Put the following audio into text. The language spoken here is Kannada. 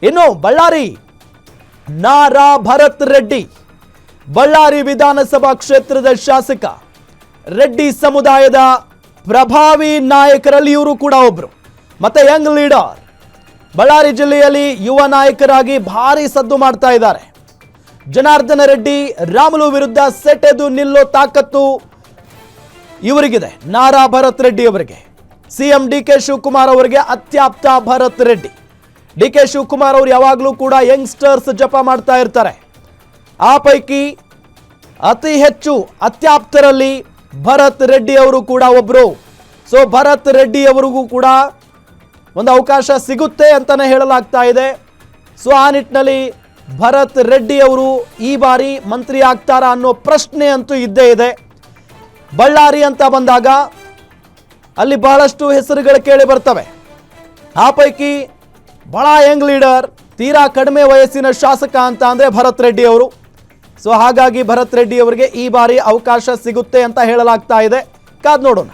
ಇನ್ನು ಬಳ್ಳಾರಿ ನಾರಾ ಭರತ್ ರೆಡ್ಡಿ ಬಳ್ಳಾರಿ ವಿಧಾನಸಭಾ ಕ್ಷೇತ್ರದ ಶಾಸಕ, ರೆಡ್ಡಿ ಸಮುದಾಯದ ಪ್ರಭಾವಿ ನಾಯಕರಲ್ಲಿ ಇವರು ಕೂಡ ಒಬ್ರು, ಮತ್ತೆ ಯಂಗ್ ಲೀಡರ್. ಬಳ್ಳಾರಿ ಜಿಲ್ಲೆಯಲ್ಲಿ ಯುವ ನಾಯಕರಾಗಿ ಭಾರಿ ಸದ್ದು ಮಾಡ್ತಾ ಇದ್ದಾರೆ. ಜನಾರ್ದನ ರೆಡ್ಡಿ ರಾಮುಲು ವಿರುದ್ಧ ಸೆಟೆದು ನಿಲ್ಲೋ ತಾಕತ್ತು ಇವರಿಗಿದೆ. ನಾರಾ ಭರತ್ ರೆಡ್ಡಿ ಅವರಿಗೆ, ಸಿಎಂ ಡಿಕೆ ಶಿವಕುಮಾರ್ ಅವರಿಗೆ ಅತ್ಯಾಪ್ತ ಭರತ್ ರೆಡ್ಡಿ. ಡಿಕೆ ಶಿವಕುಮಾರ್ ಅವರು ಯಾವಾಗಲೂ ಕೂಡ ಯಂಗ್ಸ್ಟರ್ಸ್ ಜಪ ಮಾಡ್ತಾ ಇರ್ತಾರೆ. ಆ ಪೈಕಿ ಅತಿ ಹೆಚ್ಚು ಅತ್ಯಾಪ್ತರಲ್ಲಿ ಭರತ್ ರೆಡ್ಡಿ ಅವರು ಕೂಡ ಒಬ್ರು. ಸೊ ಭರತ್ ರೆಡ್ಡಿ ಅವರಿಗೂ ಕೂಡ ಒಂದು ಅವಕಾಶ ಸಿಗುತ್ತೆ ಅಂತಾನೆ ಹೇಳಲಾಗ್ತಾ ಇದೆ. ಸೊ ಆ ನಿಟ್ಟಿನಲ್ಲಿ ಭರತ್ ರೆಡ್ಡಿ ಅವರು ಈ ಬಾರಿ ಮಂತ್ರಿ ಆಗ್ತಾರಾ ಅನ್ನೋ ಪ್ರಶ್ನೆ ಅಂತೂ ಇದ್ದೇ ಇದೆ. ಬಳ್ಳಾರಿ ಅಂತ ಬಂದಾಗ ಅಲ್ಲಿ ಬಹಳಷ್ಟು ಹೆಸರುಗಳು ಕೇಳಿ ಬರ್ತವೆ. ಆ ಪೈಕಿ ಬಹಳ ಯಂಗ್ ಲೀಡರ್, ತೀರಾ ಕಡಿಮೆ ವಯಸ್ಸಿನ ಶಾಸಕ ಅಂತ ಅಂದರೆ ಭರತ್ ರೆಡ್ಡಿ ಅವರು. ಸೊ ಹಾಗಾಗಿ ಭರತ್ ರೆಡ್ಡಿ ಅವರಿಗೆ ಈ ಬಾರಿ ಅವಕಾಶ ಸಿಗುತ್ತೆ ಅಂತ ಹೇಳಲಾಗ್ತಾ ಇದೆ. ಕಾದ್ ನೋಡೋಣ.